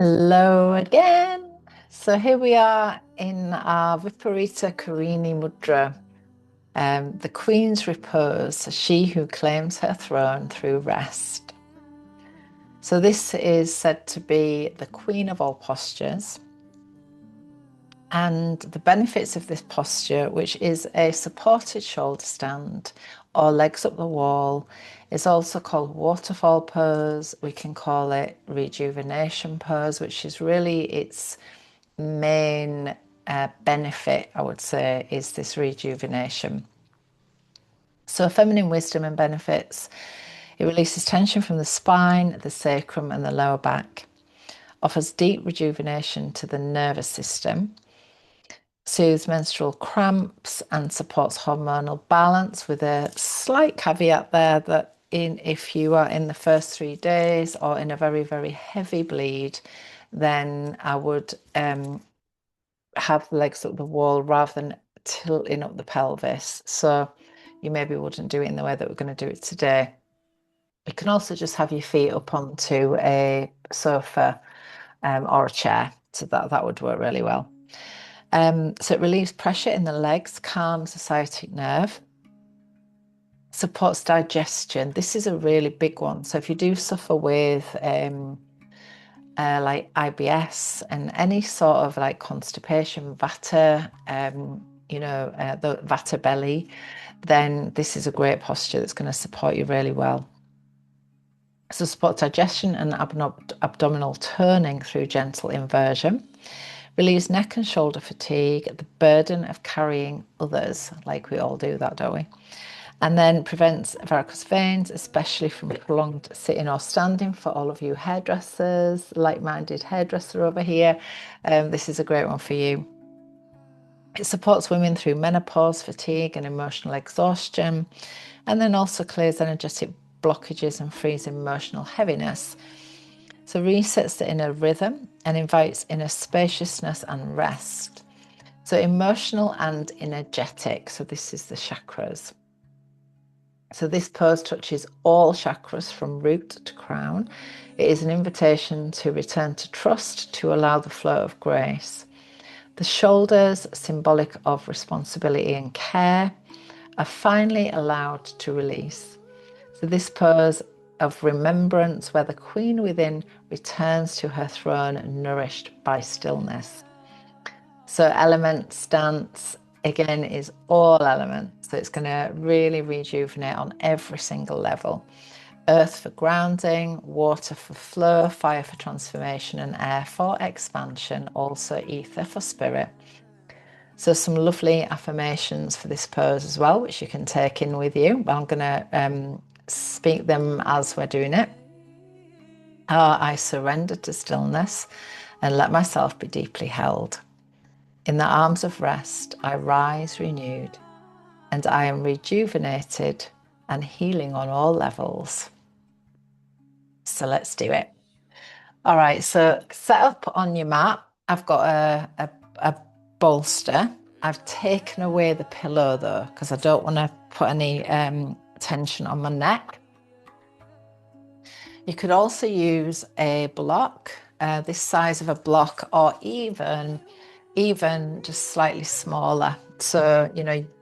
Hello again. So here we are in our Viparita Karani Mudra, the Queen's Repose, she who claims her throne through rest. So this is said to be the Queen of all postures. And the benefits of this posture, which is a supported shoulder stand or legs up the wall, is also called Waterfall Pose. We can call it Rejuvenation Pose, which is really its main benefit, I would say, is this rejuvenation. So, feminine wisdom and benefits: it releases tension from the spine, the sacrum, and the lower back, offers deep rejuvenation to the nervous system, soothes menstrual cramps, and supports hormonal balance, with a slight caveat there that if you are in the first 3 days or in a very, very heavy bleed, then I would have the legs up the wall rather than tilting up the pelvis. So you maybe wouldn't do it in the way that we're going to do it today. You can also just have your feet up onto a sofa or a chair. So that would work really well. So it relieves pressure in the legs, calms the sciatic nerve, supports digestion. This is a really big one. So if you do suffer with like IBS and any sort of like constipation, Vata, the Vata belly, then this is a great posture that's going to support you really well. So support digestion and abdominal turning through gentle inversion. Relieves neck and shoulder fatigue, the burden of carrying others, like we all do that, don't we? And then prevents varicose veins, especially from prolonged sitting or standing. For all of you hairdressers, like-minded hairdresser over here, this is a great one for you. It supports women through menopause, fatigue, and emotional exhaustion, and then also clears energetic blockages and frees emotional heaviness. So resets the inner rhythm and invites inner spaciousness and rest. So emotional and energetic. So this is the chakras. So this pose touches all chakras from root to crown. It is an invitation to return to trust, to allow the flow of grace. The shoulders, symbolic of responsibility and care, are finally allowed to release. So this pose of remembrance, where the queen within returns to her throne, nourished by stillness. So element stance, again, is all elements. So it's going to really rejuvenate on every single level. Earth for grounding, water for flow, fire for transformation, and air for expansion. Also ether for spirit. So some lovely affirmations for this pose as well, which you can take in with you. I'm going to speak them as we're doing it. I surrender to stillness and let myself be deeply held. In the arms of rest, I rise renewed, and I am rejuvenated and healing on all levels. So let's do it. All right, so set up on your mat. I've got a bolster. I've taken away the pillow though, because I don't want to put any tension on my neck. You could also use a block, this size of a block, or even just slightly smaller. So,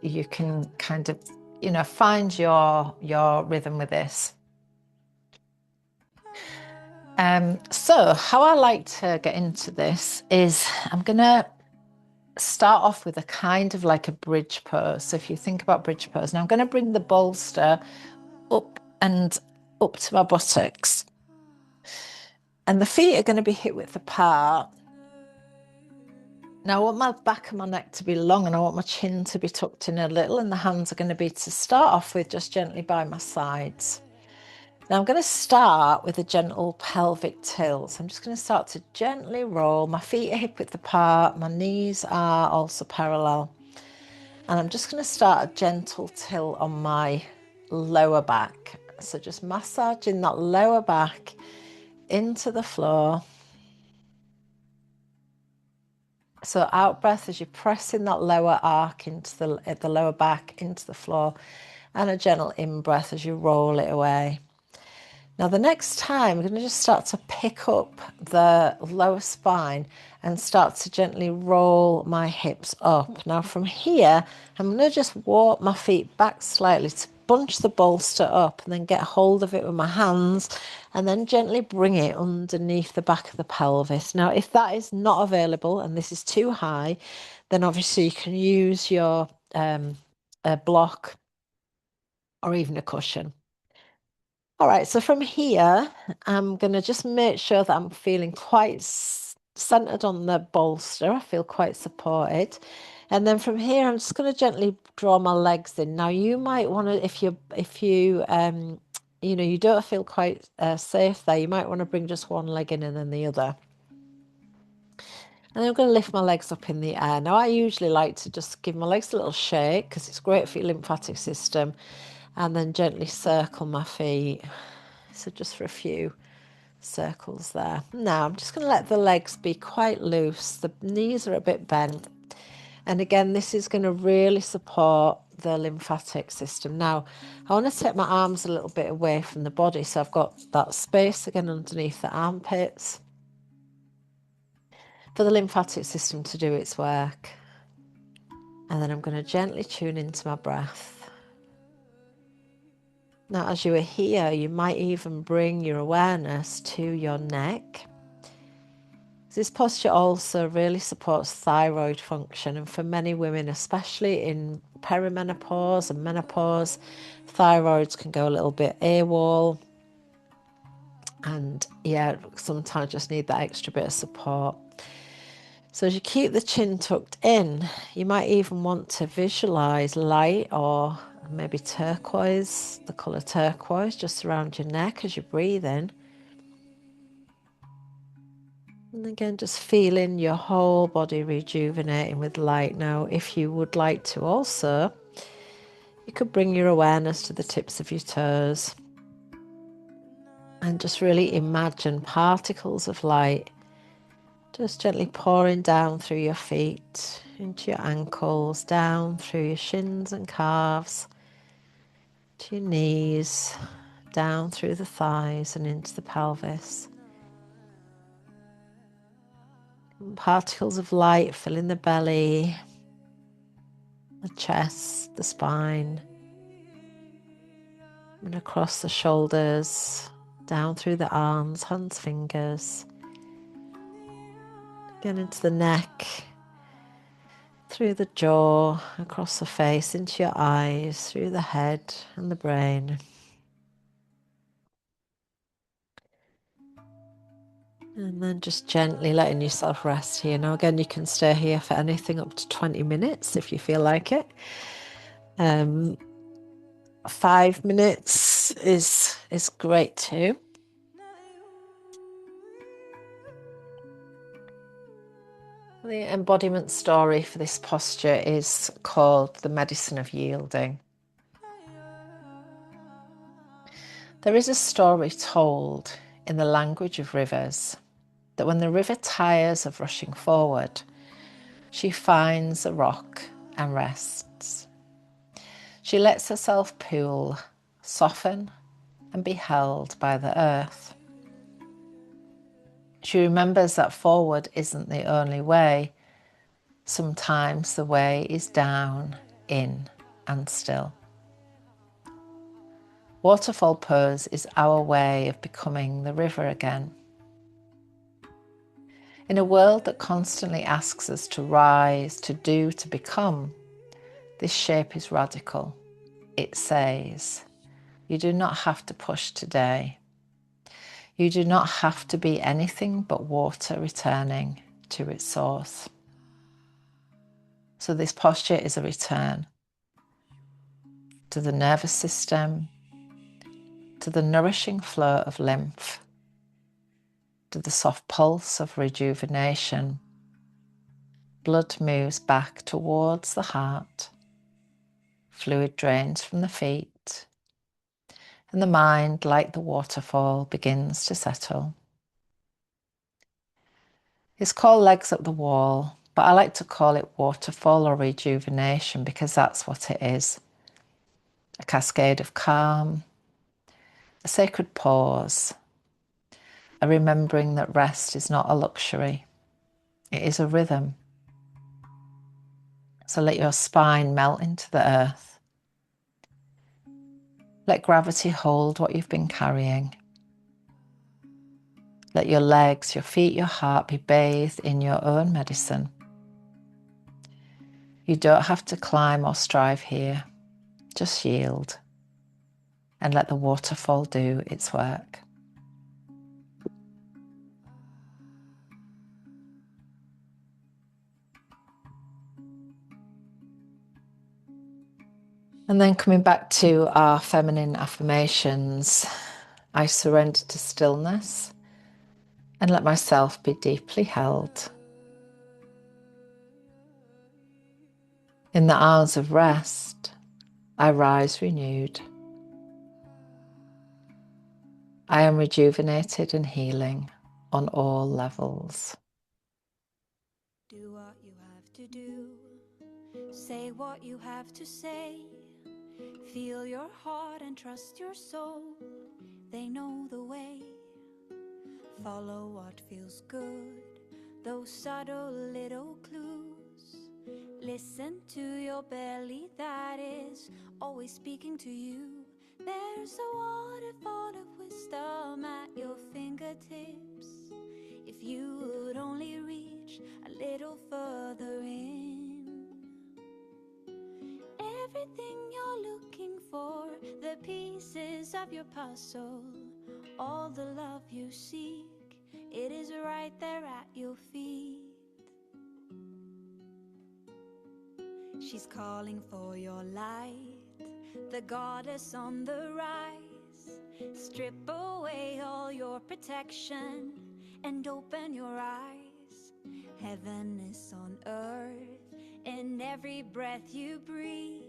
you can kind of, find your rhythm with this. So how I like to get into this is I'm going to start off with a kind of like a bridge pose. So if you think about bridge pose, now I'm going to bring the bolster up and up to my buttocks. And the feet are going to be hip width apart. Now I want my back of my neck to be long, and I want my chin to be tucked in a little, and the hands are going to be, to start off with, just gently by my sides. Now I'm going to start with a gentle pelvic tilt. So I'm just going to start to gently roll. My feet are hip width apart. My knees are also parallel. And I'm just going to start a gentle tilt on my lower back. So just massaging that lower back into the floor. So out breath as you're pressing that lower arc into the lower back into the floor, and a gentle in breath as you roll it away. Now the next time, I'm going to just start to pick up the lower spine and start to gently roll my hips up. Now from here, I'm going to just walk my feet back slightly to bunch the bolster up and then get hold of it with my hands and then gently bring it underneath the back of the pelvis. Now, if that is not available and this is too high, then obviously you can use your a block or even a cushion. All right, so from here, I'm going to just make sure that I'm feeling quite centered on the bolster. I feel quite supported. And then from here, I'm just going to gently draw my legs in. Now, you might want to, if you don't feel quite safe there, you might want to bring just one leg in and then the other. And I'm going to lift my legs up in the air. Now, I usually like to just give my legs a little shake because it's great for your lymphatic system, and then gently circle my feet. So just for a few circles there. Now I'm just going to let the legs be quite loose. The knees are a bit bent. And again, this is going to really support the lymphatic system. Now, I want to take my arms a little bit away from the body. So I've got that space again underneath the armpits for the lymphatic system to do its work. And then I'm going to gently tune into my breath. Now, as you are here, you might even bring your awareness to your neck. This posture also really supports thyroid function, and for many women, especially in perimenopause and menopause, thyroids can go a little bit AWOL, and yeah, sometimes just need that extra bit of support. So as you keep the chin tucked in, you might even want to visualize light or maybe turquoise, the color turquoise, just around your neck as you breathe in. And again, just feeling your whole body rejuvenating with light. Now, if you would like to also, you could bring your awareness to the tips of your toes and just really imagine particles of light just gently pouring down through your feet, into your ankles, down through your shins and calves, to your knees, down through the thighs and into the pelvis. Particles of light filling the belly, the chest, the spine, and across the shoulders, down through the arms, hands, fingers, again into the neck, through the jaw, across the face, into your eyes, through the head and the brain. And then just gently letting yourself rest here. Now again, you can stay here for anything up to 20 minutes if you feel like it. 5 minutes is great too. The embodiment story for this posture is called The Medicine of Yielding. There is a story told in the language of rivers that when the river tires of rushing forward, she finds a rock and rests. She lets herself pool, soften, and be held by the earth. She remembers that forward isn't the only way. Sometimes the way is down, in, and still. Waterfall Pose is our way of becoming the river again. In a world that constantly asks us to rise, to do, to become, this shape is radical. It says, you do not have to push today. You do not have to be anything but water returning to its source. So this posture is a return to the nervous system, to the nourishing flow of lymph, to the soft pulse of rejuvenation. Blood moves back towards the heart. Fluid drains from the feet. And the mind, like the waterfall, begins to settle. It's called legs up the wall, but I like to call it waterfall or rejuvenation because that's what it is. A cascade of calm, a sacred pause, a remembering that rest is not a luxury, it is a rhythm. So let your spine melt into the earth. Let gravity hold what you've been carrying. Let your legs, your feet, your heart be bathed in your own medicine. You don't have to climb or strive here. Just yield and let the waterfall do its work. And then coming back to our feminine affirmations, I surrender to stillness and let myself be deeply held. In the hours of rest, I rise renewed. I am rejuvenated and healing on all levels. Do what you have to do. Say what you have to say. Feel your heart and trust your soul. They know the way. Follow what feels good. Those subtle little clues. Listen to your belly that is always speaking to you. There's a waterfall of wisdom at your fingertips. If you would only reach a little further in. Everything you're looking for, the pieces of your puzzle, all the love you seek, it is right there at your feet. She's calling for your light, the goddess on the rise. Strip away all your protection and open your eyes. Heaven is on earth in every breath you breathe,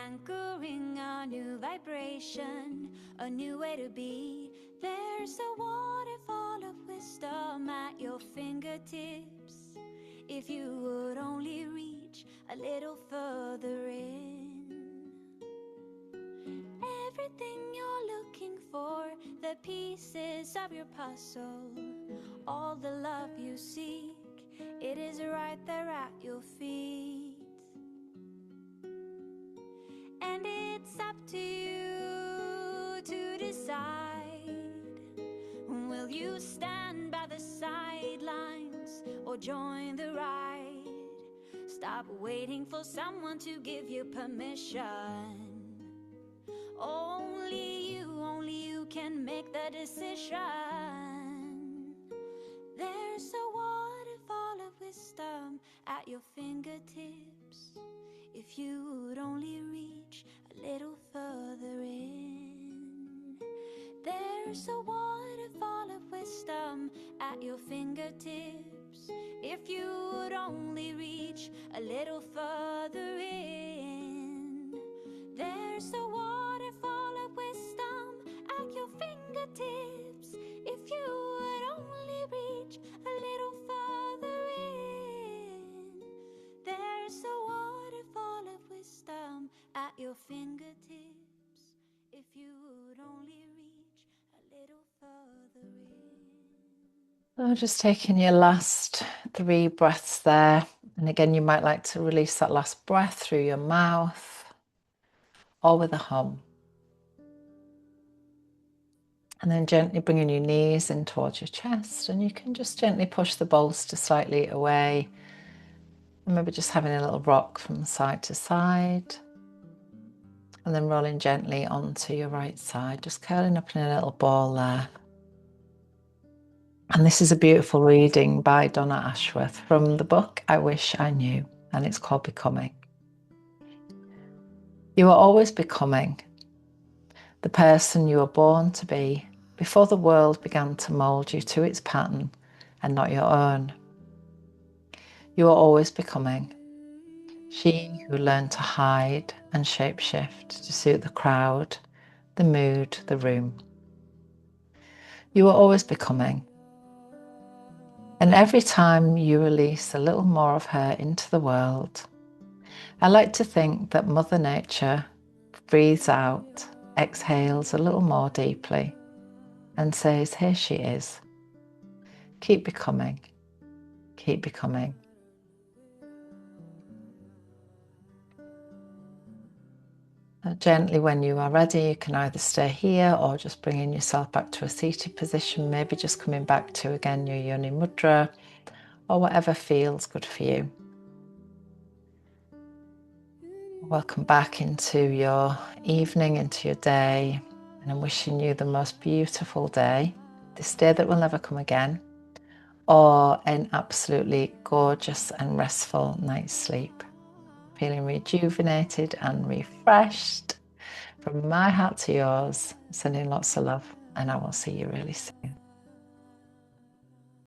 anchoring a new vibration, a new way to be. There's a waterfall of wisdom at your fingertips. If you would only reach a little further in. Everything you're looking for, the pieces of your puzzle, all the love you seek, it is right there at your feet. And it's up to you to decide. Will you stand by the sidelines or join the ride? Stop waiting for someone to give you permission. Only you can make the decision. There's a waterfall of wisdom at your fingertips. If you would only reach a little further in. There's a waterfall of wisdom at your fingertips. If you would only reach a little further in. There's a waterfall of wisdom at your fingertips. If you would only reach a little further in. There's a waterfall of wisdom at your fingertips. If you would only reach a little further in. So just taking your last 3 breaths there. And again, you might like to release that last breath through your mouth or with a hum. And then gently bringing your knees in towards your chest, and you can just gently push the bolster slightly away. And maybe just having a little rock from side to side. And then rolling gently onto your right side, just curling up in a little ball there. And this is a beautiful reading by Donna Ashworth from the book I Wish I Knew, and it's called Becoming. You are always becoming the person you were born to be before the world began to mould you to its pattern and not your own. You are always becoming she who learned to hide and shapeshift to suit the crowd, the mood, the room. You are always becoming. And every time you release a little more of her into the world, I like to think that Mother Nature breathes out exhales a little more deeply and says, here she is. Keep becoming. Keep becoming. Gently, when you are ready, you can either stay here or just bringing yourself back to a seated position, maybe just coming back to, again, your Yoni Mudra, or whatever feels good for you. Welcome back into your evening, into your day, and I'm wishing you the most beautiful day, this day that will never come again, or an absolutely gorgeous and restful night's sleep. Feeling rejuvenated and refreshed. From my heart to yours, sending lots of love, and I will see you really soon.